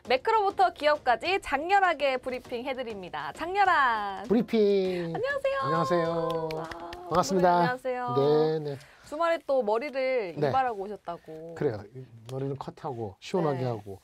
매크로부터 기업까지 장렬하게 브리핑 해드립니다. 장렬한 브리핑. 안녕하세요. 안녕하세요. 아, 반갑습니다. 어머니, 안녕하세요. 네네. 주말에 또 머리를 네. 이발하고 오셨다고. 그래요. 머리는 컷하고 시원하게 네. 하고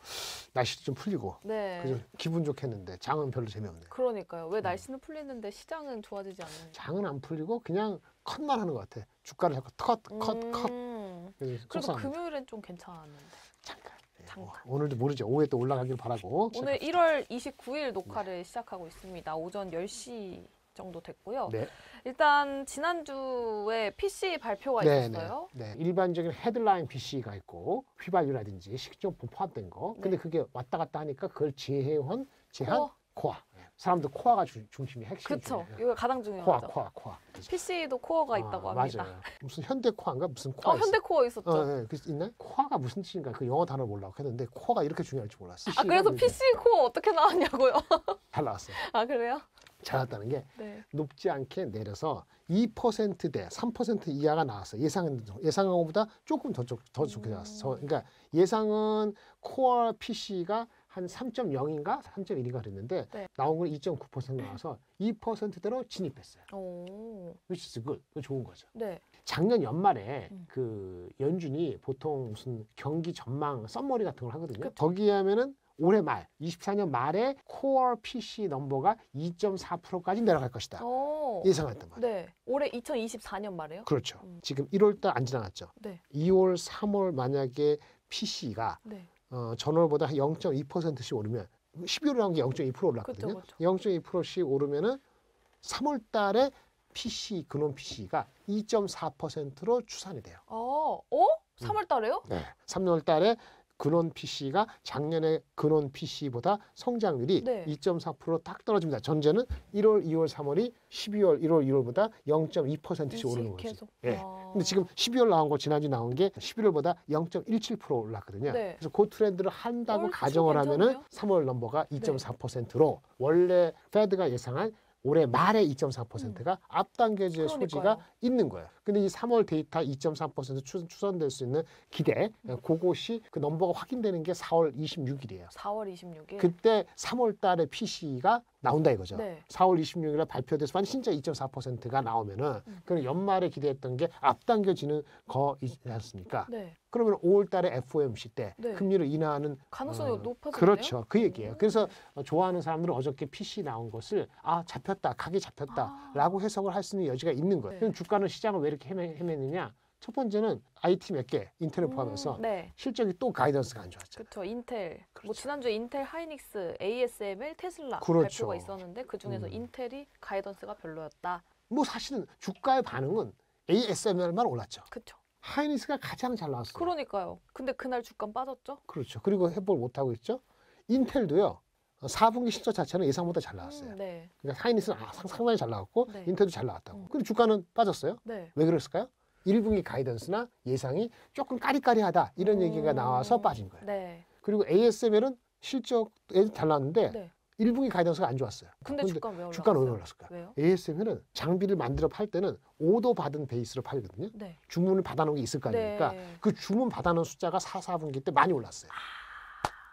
날씨도 좀 풀리고 네. 그래서 기분 좋겠는데 장은 별로 재미없네요. 그러니까요. 왜 날씨는 풀리는데 시장은 좋아지지 않는? 장은 안 풀리고 그냥 컷만 하는 것 같아. 주가를 자꾸 컷. 그래서 그래도 속상합니다. 금요일엔 좀 괜찮았는데. 잠깐. 네, 잠깐. 오늘도 모르죠. 오후에 또 올라가길 바라고. 오늘 1월 29일 녹화를 시작하고 있습니다. 오전 10시 정도 됐고요. 네. 일단 지난주에 PC 발표가 네, 있었어요. 네. 일반적인 헤드라인 PC가 있고 휘발유라든지 식료품 포함된 거. 근데 네. 그게 왔다 갔다 하니까 그걸 제한 코어? 코어. 사람들 코어가 중심이 핵심이 그쵸. 중요해요. 이거 가장 중요하죠. 코어. 그래서. PC도 코어가 있다고 합니다. 맞아요. 무슨 현대 코어인가 무슨 코어 있어. 현대 코어 있었죠. 네, 그래서 있나요? 코어가 무슨 뜻인가 그 영어 단어 몰라고 했는데 코어가 이렇게 중요할 줄 몰랐어. 그래서 PC 코어 어떻게 나왔냐고요? 잘 나왔어요. 아, 그래요? 잘 나왔다는 게 네. 높지 않게 내려서 2%대 3% 이하가 나왔어요. 예상한 것보다 조금 더 좋게 나왔어. 그러니까 예상은 코어 PC가 한 3.0인가 3.1인가 그랬는데 네. 나온 건 2.9% 나와서 2%대로 진입했어요. 오. Which is good. 그거 좋은 거죠. 네. 작년 연말에 음. 그 연준이 보통 무슨 경기 전망 썸머리 같은 걸 하거든요. 그쵸. 거기에 하면은 올해 말 24년 말에 코어 PC 넘버가 2.4%까지 내려갈 것이다. 오. 예상했단 말이에요. 네. 올해 2024년 말에요? 그렇죠. 음. 지금 1월달 안 지나갔죠. 네. 2월, 3월 만약에 PC가 네. 전월보다 0.2%씩 오르면 12월에 나온 게 0.2% 올랐거든요. 그쵸. 0.2%씩 오르면은 3월 달에 PC 근원 PC가 2.4%로 추산이 돼요. 3월 달에요? 네. 3월 달에 근원 PC가 작년에 근원 PC보다 성장률이 네. 2.4%딱 떨어집니다. 전제는 1월, 2월, 3월이 12월, 1월, 2월보다 0.2%씩 오르는 거죠. 계속. 예. 와. 근데 지금 12월 나온 거 지난주 나온 게 11월보다 0.17% 올랐거든요. 네. 그래서 그 트렌드를 한다고 훨씬 가정을 하면은 괜찮네요. 3월 넘버가 2.4%로 원래 페드가 예상한 올해 말에 2.4%가 앞당겨질 그러니까요. 소지가 있는 거예요. 근데 이 3월 데이터 2.4% 추선될 수 있는 기대, 그것이 그 넘버가 확인되는 게 4월 26일이에요. 4월 26일. 그때 3월 달에 PC가 나온다 이거죠. 네. 4월 26일에 발표돼서 만약 진짜 2.4%가 나오면은 그럼 연말에 기대했던 게 앞당겨지는 거이지 않습니까? 네. 그러면 5월 달에 FOMC 때 네. 금리를 인하하는 가능성이 높아지네요. 그렇죠. 그 얘기예요. 그래서 좋아하는 사람들은 어저께 PC 나온 것을 잡혔다, 가게 잡혔다라고 해석을 할 수 있는 여지가 있는 거예요. 네. 그럼 주가는 시장을 왜 이렇게 헤매느냐? 첫 번째는 IT 몇 개, 인텔을 포함해서 네. 실적이 또 가이던스가 안 좋았죠. 그렇죠. 인텔. 뭐 그렇죠. 지난주에 인텔, 하이닉스, ASML, 테슬라 그렇죠. 발표가 있었는데 그 중에서 인텔이 가이던스가 별로였다. 뭐 사실은 주가의 반응은 ASML만 올랐죠. 그렇죠. 하이닉스가 가장 잘 나왔어요. 그러니까요. 근데 그날 주가 빠졌죠? 그렇죠. 그리고 회복을 못하고 있죠. 인텔도요. 4분기 실적 자체는 예상보다 잘 나왔어요. 네. 그러니까 하이닉스는 상당히 잘 나왔고 네. 인텔도 잘 나왔다고. 근데 주가는 빠졌어요. 네. 왜 그랬을까요? 1분기 가이던스나 예상이 조금 까리까리하다 이런 얘기가 나와서 빠진 거예요. 네. 그리고 ASML은 실적에 잘 나왔는데 네. 1분기 가이던스가 안 좋았어요. 근데 주가는 왜 올랐어요? 주가는 왜 올랐을까요? 왜요? ASML은 장비를 만들어 팔 때는 오더 받은 베이스로 팔거든요. 네. 주문을 받아놓은 게 있을 거 아닙니까? 네. 그 주문 받아놓은 숫자가 4분기 때 많이 올랐어요.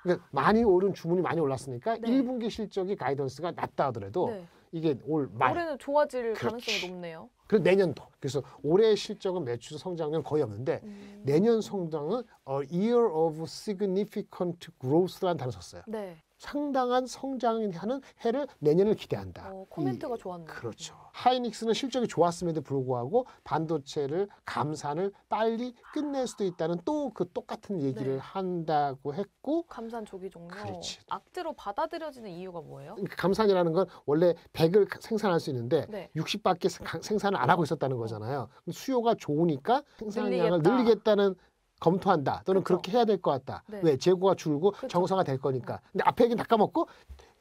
그러니까 많이 오른 주문이 많이 올랐으니까 네. 1분기 실적이 가이던스가 낮다 하더라도 네. 이게 올 말. 올해는 좋아질 그렇지. 가능성이 높네요. 그리고 내년도. 그래서 올해 실적은 매출 성장률 거의 없는데 내년 성장은 a year of significant growth라는 단어 썼어요. 네. 상당한 성장하는 해를 내년을 기대한다. 코멘트가 좋았네요. 그렇죠. 하이닉스는 실적이 좋았음에도 불구하고 반도체를 감산을 빨리 끝낼 수도 있다는 또 그 똑같은 얘기를 네. 한다고 했고 감산 조기 종료. 그렇지. 악재로 받아들여지는 이유가 뭐예요? 감산이라는 건 원래 100을 생산할 수 있는데 네. 60밖에 생산을 안 하고 있었다는 거잖아요. 수요가 좋으니까 생산량을 늘리겠다. 늘리겠다는 검토한다 또는 그렇죠. 그렇게 해야 될 것 같다. 네. 왜? 재고가 줄고 그렇죠. 정상화 될 거니까. 근데 앞에 얘기 낚아먹고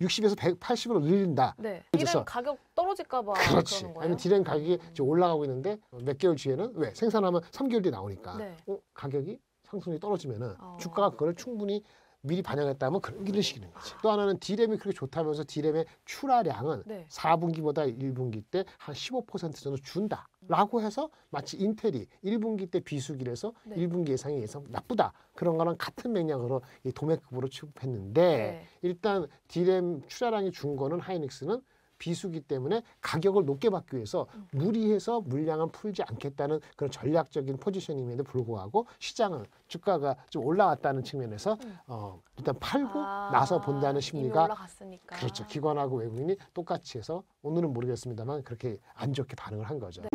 60에서 180으로 늘린다. 네. 그래서 디램 가격 떨어질까 봐 그렇지. 그러는 거예요? 아니면 디램 가격이 지금 올라가고 있는데 몇 개월 뒤에는 왜? 생산하면 3개월 뒤에 나오니까 네. 가격이 상승이 떨어지면은 어. 주가가 그걸 충분히 미리 반영했다면 그런 식이는 거지. 또 하나는 디램이 그렇게 좋다면서 디램의 출하량은 네. 4분기보다 1분기 때 한 15% 정도 준다. 라고 해서 마치 인텔이 1분기 때 비수기라서 네. 1분기 예상이 나쁘다. 그런 거랑 같은 맥락으로 이 도매급으로 취급했는데 네. 일단 디램 출하량이 준 거는 하이닉스는 비수기 때문에 가격을 높게 받기 위해서 무리해서 물량은 풀지 않겠다는 그런 전략적인 포지셔닝임에도 불구하고 시장은 주가가 좀 올라왔다는 측면에서 일단 팔고 나서 본다는 이미 심리가 올라갔으니까. 그렇죠. 기관하고 외국인이 똑같이 해서 오늘은 모르겠습니다만 그렇게 안 좋게 반응을 한 거죠. 네.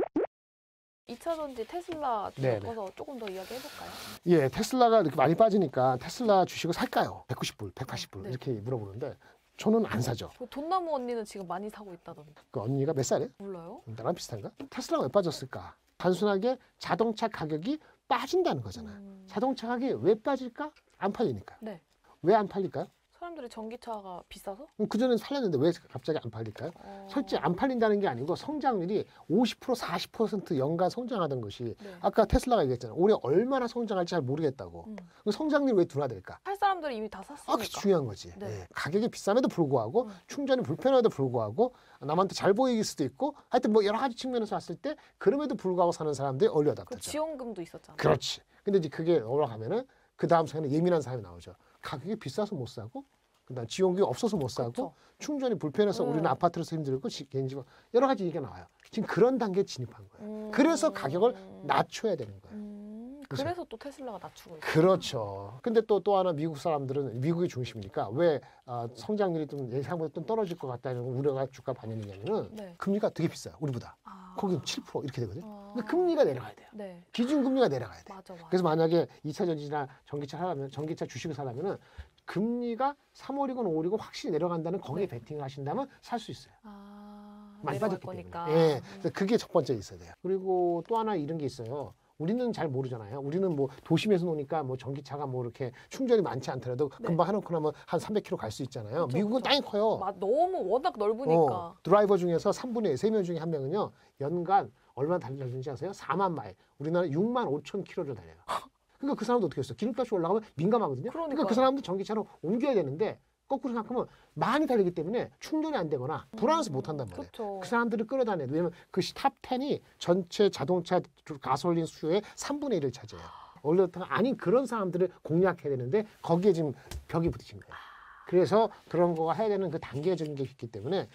2차 전지 테슬라 좀 네네. 엮어서 조금 더 이야기해볼까요? 예, 테슬라가 이렇게 많이 빠지니까 테슬라 주식을 살까요? 190불, 180불 네. 이렇게 물어보는데 저는 안 사죠. 그 돈나무 언니는 지금 많이 사고 있다던데. 그 언니가 몇 살이에요? 몰라요? 나랑 비슷한가? 테슬라가 왜 빠졌을까? 단순하게 자동차 가격이 빠진다는 거잖아요. 자동차 가격이 왜 빠질까? 안 팔리니까. 네. 왜 안 팔릴까요? 사람들이 전기차가 비싸서? 그전에는 팔렸는데 왜 갑자기 안 팔릴까요? 솔직히 안 팔린다는 게 아니고 성장률이 50% 40% 연간 성장하던 것이 네. 아까 테슬라가 얘기했잖아요. 올해 얼마나 성장할지 잘 모르겠다고. 그 성장률이 왜 둔화될까? 할 사람들이 이미 다 샀으니까. 그게 중요한 거지. 네. 예. 가격이 비쌈에도 불구하고 충전이 불편함에도 불구하고 남한테 잘 보이길 수도 있고 하여튼 뭐 여러 가지 측면에서 봤을 때 그럼에도 불구하고 사는 사람들이 그 얼리어답터죠. 지원금도 있었잖아요. 그렇지. 근데 이제 그게 올라가면은 그 다음 사연에 예민한 사람이 나오죠. 가격이 비싸서 못 사고 그다음 지원금이 없어서 못 사고 그쵸. 충전이 불편해서 우리는 아파트에서 힘들고 개인지가 여러 가지 얘기가 나와요. 지금 그런 단계에 진입한 거예요. 그래서 가격을 낮춰야 되는 거예요. 그래서 또 테슬라가 낮추고 있어요. 그렇죠. 근데 또 하나 미국 사람들은 미국이 중심이니까 왜 성장률이 좀 예상보다 좀 떨어질 것 같다는 우려가 주가 반영이냐면은 네. 금리가 되게 비싸요. 우리보다. 아. 거기는 7% 이렇게 되거든요. 근데 금리가 내려가야 돼요. 네. 기준금리가 내려가야 돼요. 맞아. 그래서 만약에 2차 전지나 전기차 주식을 사려면은 금리가 3월이건 5월이건 확실히 내려간다는 거기에 베팅을 하신다면 살 수 있어요. 많이 내려갈 빠졌기 거니까. 때문에. 예. 그래서 그게 첫 번째 있어야 돼요. 그리고 또 하나 이런 게 있어요. 우리는 잘 모르잖아요. 우리는 뭐 도심에서 노니까 뭐 전기차가 뭐 이렇게 충전이 많지 않더라도 네. 금방 해놓고 나면 한 300km 갈 수 있잖아요. 그쵸, 미국은 그쵸. 땅이 커요. 너무 워낙 넓으니까. 드라이버 중에서 3분의 3명 중에 한 명은요. 연간 얼마나 달리는지 아세요? 4만 마일. 우리나라 6만 5천 킬로를 달려요. 그러니까 그 사람도 어떻게 했어? 기름값이 올라가면 민감하거든요. 그러니까 그 사람도 전기차로 옮겨야 되는데 거꾸로 생각하면 많이 달리기 때문에 충전이 안 되거나 불안해서 못 한단 말이에요. 그쵸. 그 사람들을 끌어다녀요. 왜냐면 그 탑 10이 전체 자동차 가솔린 수요의 3분의 1을 차지해요. 원래 아닌 그런 사람들을 공략해야 되는데 거기에 지금 벽이 부딪힌 거예요. 그래서 그런 거가 해야 되는 그 단계적인 게 있기 때문에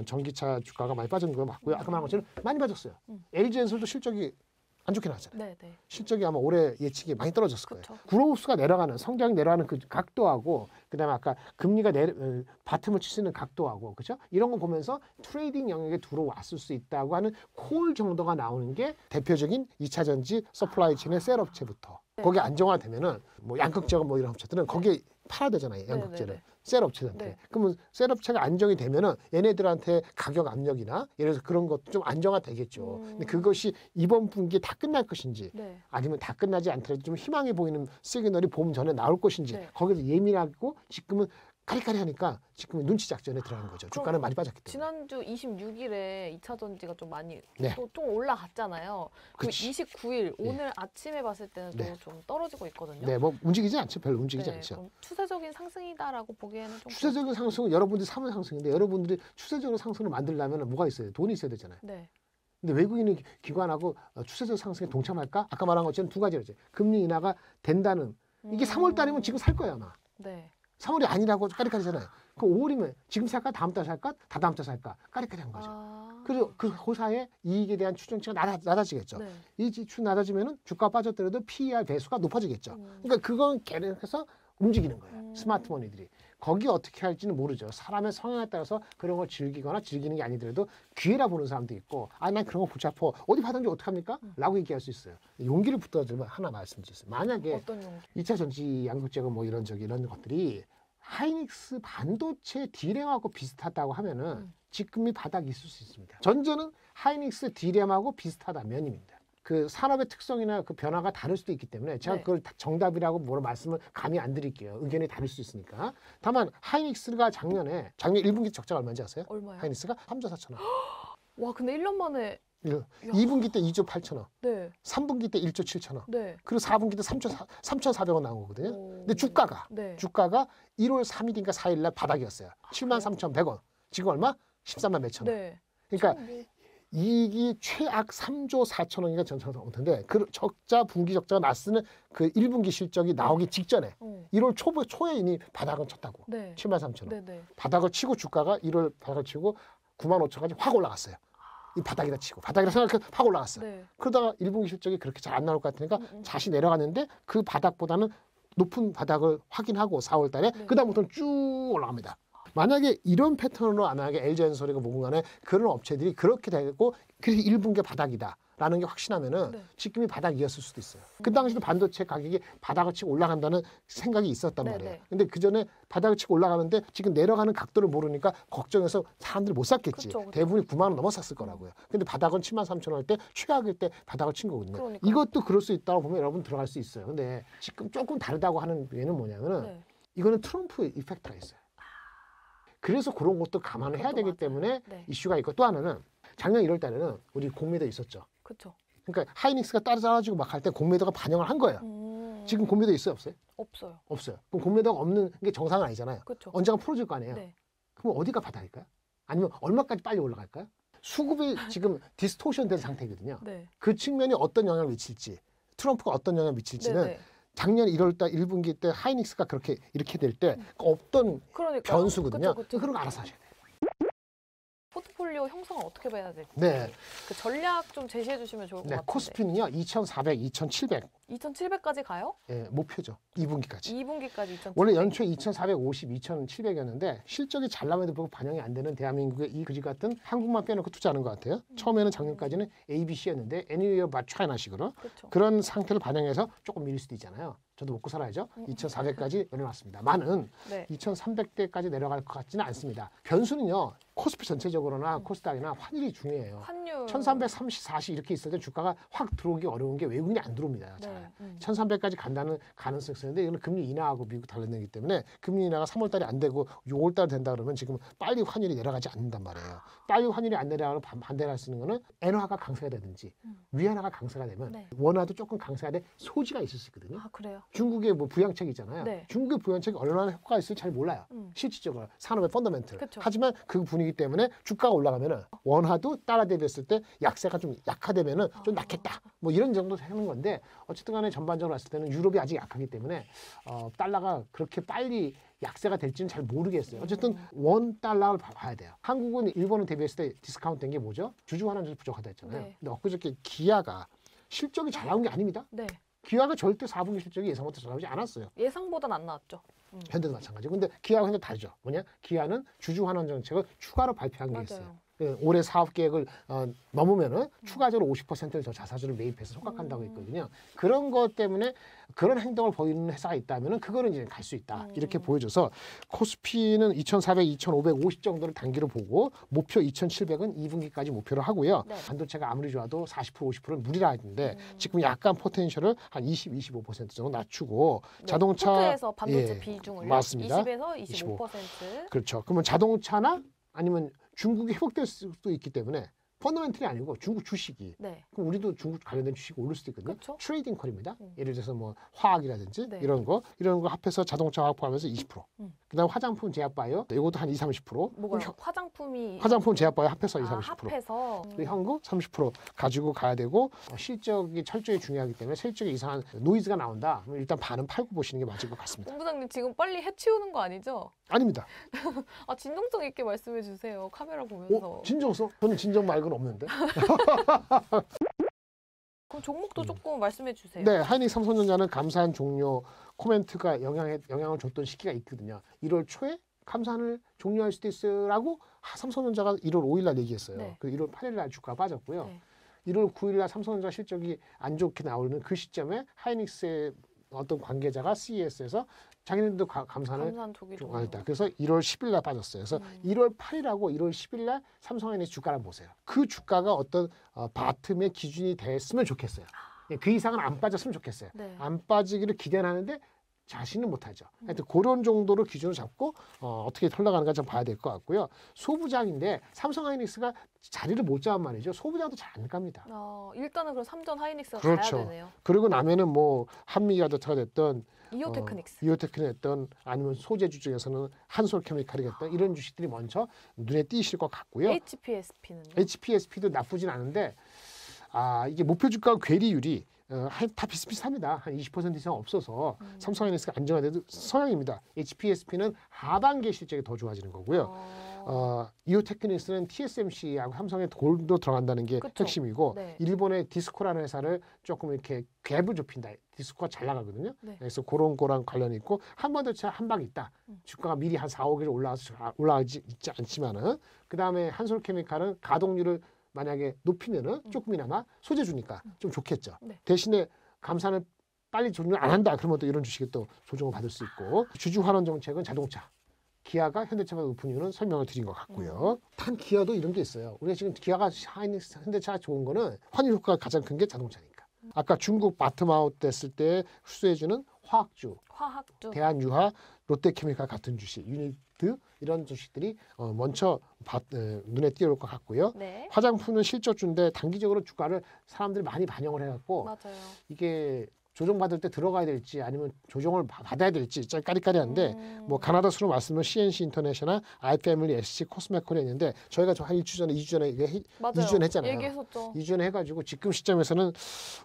전기차 주가가 많이 빠진 거 맞고요. 아까 말한 것처럼 많이 빠졌어요. LG엔솔도 실적이 안 좋게 나왔잖아요. 네. 실적이 아마 올해 예측이 많이 떨어졌을 거예요. 그쵸. 그로스가 내려가는 성장이 내려가는 그 각도하고 그다음에 아까 금리가 바텀을 칠 수 있는 각도하고 그렇죠? 이런 거 보면서 트레이딩 영역에 들어왔을 수 있다고 하는 콜 정도가 나오는 게 대표적인 2차 전지 서플라이 체인의 셀 업체부터 거기 안정화되면은 뭐 양극재가 뭐 이런 업체들은 거기에 팔아야 되잖아요. 양극재를. 네. 셀 업체한테. 네. 그러면 셀 업체가 안정이 되면은 얘네들한테 가격 압력이나 예를 들어서 그런 것도 좀 안정화 되겠죠. 근데 그것이 이번 분기에 다 끝날 것인지 네. 아니면 다 끝나지 않더라도 좀 희망이 보이는 시그널이 봄 전에 나올 것인지 네. 거기서 예민하고 지금은 까리까리하니까 지금 눈치 작전에 들어가는 거죠. 주가는 그럼 많이 빠졌기 때문에. 지난주 26일에 2차 전지가 좀 많이 네. 또 좀 올라갔잖아요. 그 그치. 29일 오늘 아침에 봤을 때는 또 네. 좀 떨어지고 있거든요. 네, 뭐 움직이지 않죠. 별로 움직이지 네, 않죠. 그럼 추세적인 상승이다라고 보기에는 좀 추세적인 상승은 여러분들이 사는 상승인데 여러분들이 추세적인 상승을 만들려면 뭐가 있어요? 돈이 있어야 되잖아요. 네. 근데 외국인은 기관하고 추세적 상승에 동참할까? 아까 말한 것처럼 두 가지죠. 금리 인하가 된다는 이게 3월 달이면 지금 살 거야 아마. 네. 3월이 아니라고 까리까리잖아요. 그 5월이면 지금 살까? 다음 달 살까? 다다음 달 살까? 까리까리한 거죠. 그래서 그 호사의 이익에 대한 추정치가 낮아지겠죠. 네. 이 지출 낮아지면은 주가 빠졌더라도 PER 배수가 높아지겠죠. 그러니까 그건 계속해서 움직이는 거예요. 스마트머니들이. 거기 어떻게 할지는 모르죠. 사람의 성향에 따라서 그런 걸 즐기거나 즐기는 게 아니더라도 기회라 보는 사람도 있고 난 그런 거 붙잡고 어디 받은지 어떡합니까? 라고 얘기할 수 있어요. 용기를 붙들어주면 하나 말씀드렸어요. 만약에 어떤 용기? 2차 전지 양극재가 뭐 이런 것들이 하이닉스 반도체 D램하고 비슷하다고 하면은 지금이 바닥이 있을 수 있습니다. 전제는 하이닉스 D램하고 비슷하다면입니다. 그 산업의 특성이나 그 변화가 다를 수도 있기 때문에 제가 네. 그걸 정답이라고 뭐라 말씀을 감히 안 드릴게요. 의견이 다를 수 있으니까. 다만 하이닉스가 작년 1분기 적자가 얼마인지 아세요? 얼마요? 하이닉스가 3조 4천억. 와, 근데 1년 만에 2분기 때 2조 8천억. 네. 3분기 때 1조 7천억. 네. 그리고 4분기 때 3,400원 나온 거거든요. 근데 주가가 네. 1월 3일인가 4일 날 바닥이었어요. 73,100원. 지금 얼마? 13만 몇천 원. 네. 그러니까 참 이익이 최악 3조 4천억인가 전처럼 못한데 그 적자 분기 적자가 났으는 그 1분기 실적이 나오기 직전에 1월 초에 이미 바닥을 쳤다고. 네. 7만 3천억. 네네. 바닥을 치고 주가가 1월 바닥을 치고 9만 5천까지 확 올라갔어요. 이 바닥이다 치고 바닥이라 생각해서 확 올라갔어요. 네. 그러다가 1분기 실적이 그렇게 잘 안 나올 것 같으니까 다시 내려갔는데 그 바닥보다는 높은 바닥을 확인하고 4월 달에 네. 그다음부터는 쭉 올라갑니다. 만약에 이런 패턴으로 만약에 LG엔솔이가 뭐고 간에 그런 업체들이 그렇게 되고 그래서 1분기 바닥이다라는 게 확신하면은 네. 지금이 바닥이었을 수도 있어요. 그 당시도 반도체 가격이 바닥을 치고 올라간다는 생각이 있었단 네, 말이에요. 네. 근데 그 전에 바닥을 치고 올라가는데 지금 내려가는 각도를 모르니까 걱정해서 사람들이 못 샀겠지. 그쵸, 그쵸. 대부분이 9만 원 넘어 샀을 거라고요. 근데 바닥은 7만 3천 원 할 때 최악일 때 바닥을 친 거거든요. 그러니까요. 이것도 그럴 수 있다고 보면 여러분 들어갈 수 있어요. 근데 지금 조금 다르다고 하는 얘는 뭐냐면은 네. 이거는 트럼프 이펙트가 있어요. 그래서 그런 것도 감안을 해야 그것도 되기 맞아요. 때문에 네. 이슈가 있고 또 하나는 작년 1월 달에는 우리 공매도 있었죠. 그렇죠. 그러니까 하이닉스가 따라가지고 막 할 때 공매도가 반영을 한 거예요. 지금 공매도 있어요, 없어요? 없어요. 없어요. 그럼 공매도가 없는 게 정상은 아니잖아요. 그렇죠. 언젠가 풀어질 거 아니에요. 네. 그럼 어디가 바닥일까요? 아니면 얼마까지 빨리 올라갈까요? 수급이 지금 디스토션 된 상태거든요. 네. 그 측면이 어떤 영향을 미칠지, 트럼프가 어떤 영향을 미칠지는 네네. 작년 1월 달 1분기 때 하이닉스가 그렇게 이렇게 될 때 없던 그러니까 변수거든요. 그쵸. 그런 거 알아서 하셔야 돼요. 포트폴리오 형성을 어떻게 봐야 될지 네. 그 전략 좀 제시해 주시면 좋을 것 네, 같은데. 코스피는요 2,400, 2,700 2,700까지 가요? 목표죠. 2분기까지. 2분기까지 2,700. 원래 연초에 2,450, 2,700이었는데 실적이 잘 나면도 불구하고 반영이 안 되는 대한민국의 이 그지 같은 한국만 빼놓고 투자하는 것 같아요. 처음에는 작년까지는 ABC였는데 Anywhere but China식으로 그렇죠. 그런 상태를 반영해서 조금 밀릴 수도 있잖아요. 저도 먹고 살아야죠. 2,400까지 내려놨습니다. 많은 네. 2,300대까지 내려갈 것 같지는 않습니다. 변수는요. 코스피 전체적으로나 코스닥이나 환율이 중요해요. 환율 1330, 40 이렇게 있을 때 주가가 확 들어오기 어려운 게 외국인이 안 들어옵니다. 잘. 네. 1300까지 간다는 가능성이 있었는데 이거는 금리 인하하고 미국 관련되기 때문에 금리 인하가 3월 달에 안 되고 6월 달에 된다 그러면 지금 빨리 환율이 내려가지 않는단 말이에요. 빨리 환율이 안 내려가면 반대를 할 수 있는 거는 엔화가 강세가 되든지 위안화가 강세가 되면 네. 원화도 조금 강세가 돼 소지가 있을 수 있거든요. 아 그래요? 중국의 뭐 부양책 있잖아요. 네. 중국의 부양책이 얼마나 효과가 있을지 잘 몰라요. 실질적으로 산업의 펀더멘털. 그쵸. 하지만 그 분위기 때문에 주가가 올라가면은 원화도 따라 대비했을 때 약세가 좀 약화되면은 좀 낫겠다. 뭐 이런 정도 하는 건데 어쨌든 간에 전반적으로 봤을 때는 유럽이 아직 약하기 때문에 달러가 그렇게 빨리 약세가 될지는 잘 모르겠어요. 어쨌든 원 달러를 봐야 돼요. 한국은 일본을 대비했을 때 디스카운트 된 게 뭐죠? 주주 환원이 부족하다 했잖아요. 네. 근데 엊그저께 기아가 실적이 잘 나온 게 아닙니다. 네. 기아가 절대 4분기 실적이 예상보다 잘 나오지 않았어요. 예상보단 안 나왔죠. 현대도 마찬가지고. 근데 기아하고 현대 다르죠. 뭐냐? 기아는 주주 환원 정책을 추가로 발표한 게 있어요. 맞아요. 올해 사업 계획을 넘으면은 추가적으로 50%를 더 자사주를 매입해서 속각한다고 했거든요. 그런 것 때문에 그런 행동을 보이는 회사가 있다면은 그거는 이제 갈 수 있다. 이렇게 보여줘서 코스피는 2,400, 2,550 정도를 단기로 보고 목표 2,700은 2분기까지 목표를 하고요. 네. 반도체가 아무리 좋아도 40%, 50%는 무리라 했는데 지금 약간 포텐셜을 한 20, 25% 정도 낮추고 네. 자동차 포트에서 반도체 예, 비중을 맞습니다. 20에서 25%. 그렇죠. 그러면 자동차나 아니면 중국이 회복될 수도 있기 때문에 펀더멘털이 아니고 중국 주식이 네. 그럼 우리도 중국 관련된 주식이 오를 수도 있거든요. 그쵸? 트레이딩 컬입니다. 예를 들어서 뭐 화학이라든지 네. 이런 거 합해서 자동차 화학 포함해서 20%. 그다음 화장품 제약바이오 이것도 한 20, 30%. 뭐가요? 화장품이 화장품 제약바이오 합해서 20, 30%. 합해서 그리고 현금 30% 가지고 가야 되고 실적이 철저히 중요하기 때문에 실적에 이상한 노이즈가 나온다. 그럼 일단 반은 팔고 보시는 게 맞을 것 같습니다. 본부장님 지금 빨리 해치우는 거 아니죠? 아닙니다. 아 진정성 있게 말씀해 주세요. 카메라 보면서. 진정성? 저는 진정 말고는 없는데. 그럼 종목도 조금 말씀해 주세요. 네, 하이닉 삼성전자는 감산 종료 코멘트가 영향을 줬던 시기가 있거든요. 1월 초에 감산을 종료할 수도 있으라고 삼성전자가 1월 5일 날 얘기했어요. 네. 그 1월 8일 날 주가가 빠졌고요. 네. 1월 9일 날 삼성전자 실적이 안 좋게 나오는 그 시점에 하이닉스의 어떤 관계자가 CES에서 자기네들도 감산을 감산 조기 좀 했다. 그래서 1월 10일 날 빠졌어요. 그래서 1월 8일하고 1월 10일 날 삼성하이닉스 주가를 보세요. 그 주가가 어떤 바텀의 기준이 됐으면 좋겠어요. 그 이상은 안 빠졌으면 좋겠어요. 네. 안 빠지기를 기대는 하는데 자신은 못하죠. 하여튼 그런 정도로 기준을 잡고 어떻게 흘러가는가 좀 봐야 될 것 같고요. 소부장인데 삼성하이닉스가 자리를 못 잡은 말이죠. 소부장도 잘 안 갑니다. 일단은 그럼 삼전 하이닉스가 그렇죠. 가야 되네요. 그리고 나면은 뭐 한미야드타가 됐던 이오테크닉스. 이오테크닉했던 아니면 소재주 중에서는 한솔케미칼이겠던 이런 주식들이 먼저 눈에 띄실 것 같고요. HPSP는요? HPSP도 나쁘진 않은데 이게 목표 주가 괴리율이 다 비슷비슷합니다. 한 20% 이상 없어서 삼성하이닉스가 안정화돼도 성향입니다. HPSP는 하반기 실적이 더 좋아지는 거고요. 이오테크닉스는 TSMC하고 삼성의 골도 들어간다는 게 그쵸. 핵심이고 네. 일본의 디스코라는 회사를 조금 이렇게 갭을 좁힌다. 디스코가 잘 나가거든요. 네. 그래서 그런 거랑 관련이 있고 한 번 더 한 방 있다. 주가가 미리 한 4, 5개월 올라가지 있지 않지만은 그다음에 한솔케미칼은 가동률을 만약에 높이면은 조금이나마 소재주니까 좀 좋겠죠. 네. 대신에 감산을 빨리 조정을 안 한다. 그러면 또 이런 주식이 또 조정을 받을 수 있고 주주 환원 정책은 자동차. 기아가 현대차보다 높은 이유는 설명을 드린 것 같고요. 단 기아도 이런 게 있어요. 우리가 지금 기아가 하이닉스 현대차가 좋은 거는 환율 효과가 가장 큰 게 자동차니까. 아까 중국 바텀아웃 됐을 때 흡수해주는 화학주, 대한유화, 롯데케미칼 같은 주식, 유니트 이런 주식들이 먼저 눈에 띄어올 것 같고요. 네. 화장품은 실적주인데 단기적으로 주가를 사람들이 많이 반영을 해갖고 맞아요. 이게 조정받을 때 들어가야 될지 아니면 조정을 받아야 될지 좀 까리까리한데 뭐 가나다 수로 말씀은 CNC 인터내셔널, 아이패밀리, SC 코스메코에 있는데 저희가 한 1주 전에 2주 전에 이게 2주 전에 했잖아요. 얘기했었죠. 2주 전에 해가지고 지금 시점에서는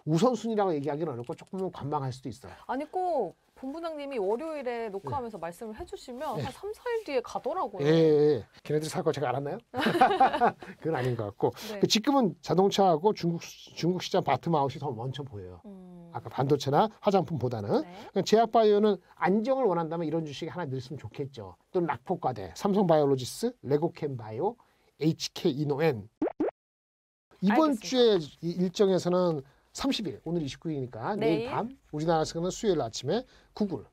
우선순위라고 얘기하기는 어렵고 조금은 관망할 수도 있어요. 아니 꼭 본부장님이 월요일에 녹화하면서 말씀을 해주시면 네. 한 3, 4일 뒤에 가더라고요. 예. 걔네들이 살 거 제가 알았나요? 그건 아닌 것 같고 네. 지금은 자동차하고 중국 시장 바텀아웃이 더 먼저 보여요. 아까 반도체나 화장품보다는. 네. 제약바이오는 안정을 원한다면 이런 주식이 하나 늘으면 좋겠죠. 또는 낙폭과대, 삼성바이오로지스, 레고캠바이오, HK이노엔. 이번 알겠습니다. 주에 일정에서는 30일, 오늘 29일이니까 내일 밤 우리나라에서는 수요일 아침에 구글.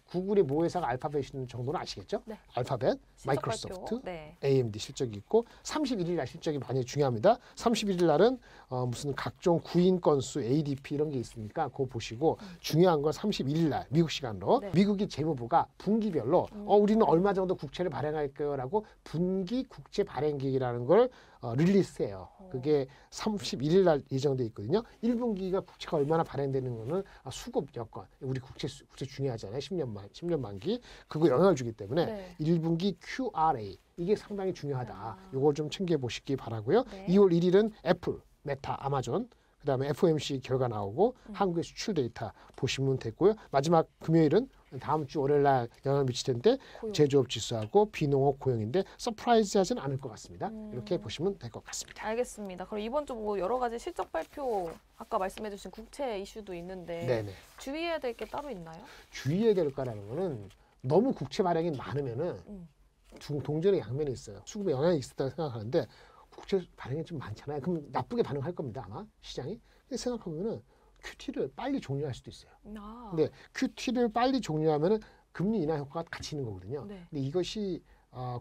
구글의 모회사가 알파벳인 정도는 아시겠죠? 네. 알파벳, 실적 마이크로소프트, 발표. 네. AMD 실적이 있고 31일 날 실적이 많이 중요합니다. 31일 날은 무슨 각종 구인 건수, ADP 이런 게 있으니까 그거 보시고 중요한 건 31일 날 미국 시간으로 네. 미국의 재무부가 분기별로 우리는 얼마 정도 국채를 발행할 거요라고 분기 국채 발행 계획이라는 걸 릴리스해요. 그게 31일 날 예정돼 있거든요. 1분기가 국채가 얼마나 발행되는 거는 수급 여건, 우리 국채 중요하잖아요. 10년 만기 그거 영향을 주기 때문에 네. 1분기 QRA 이게 상당히 중요하다. 이걸 좀 챙겨 보시기 바라고요. 네. 2월 1일은 애플, 메타, 아마존 그다음에 FOMC 결과 나오고 한국의 수출 데이터 보시면 되고요. 마지막 금요일은 다음 주 월요일 날 영향을 미칠 텐데 고용. 제조업 지수하고 비농업 고용인데 서프라이즈하지는 않을 것 같습니다. 이렇게 보시면 될 것 같습니다. 알겠습니다. 그럼 이번 주 뭐 여러 가지 실적 발표 아까 말씀해주신 국채 이슈도 있는데 네네. 주의해야 될 게 따로 있나요? 주의해야 될 거라는 거는 너무 국채 발행이 많으면은 동전의 양면이 있어요. 수급에 영향이 있었다고 생각하는데 국채 발행이 좀 많잖아요. 그럼 나쁘게 반응할 겁니다. 아마 시장이. 생각하면은 QT를 빨리 종료할 수도 있어요. 근데 QT를 빨리 종료하면은 금리 인하 효과가 같이 있는 거거든요. 네. 근데 이것이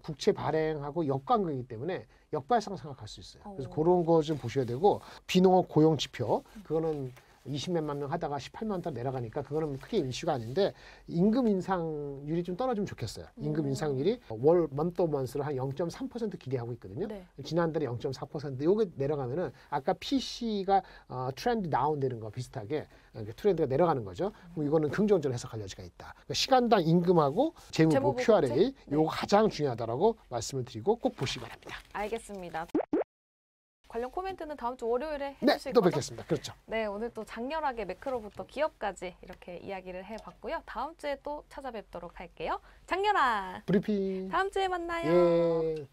국채 발행하고 역관계이기 때문에 역발상 생각할 수 있어요. 그래서 그런 거 좀 보셔야 되고 비농업 고용 지표 그거는 20몇만 명 하다가 18만 원 내려가니까 그거는 크게 이슈가 아닌데 임금 인상률이 좀 떨어지면 좋겠어요. 임금 인상률이 월 먼트 오브 먼스로 한 0.3% 기대하고 있거든요. 네. 지난달에 0.4% 요게 내려가면은 아까 PC가 트렌드 다운되는 거 비슷하게 트렌드가 내려가는 거죠. 그럼 이거는 긍정적으로 해석할 여지가 있다. 그러니까 시간당 임금하고 재무부 QRA 요거 가장 중요하다라고 말씀을 드리고 꼭 보시기 바랍니다. 알겠습니다. 관련 코멘트는 다음 주 월요일에 네, 해주실 또 거죠? 뵙겠습니다. 그렇죠. 네, 오늘 또 장렬하게 매크로부터 기업까지 이렇게 이야기를 해봤고요. 다음 주에 또 찾아뵙도록 할게요. 장렬아! 브리핑. 다음 주에 만나요. 예.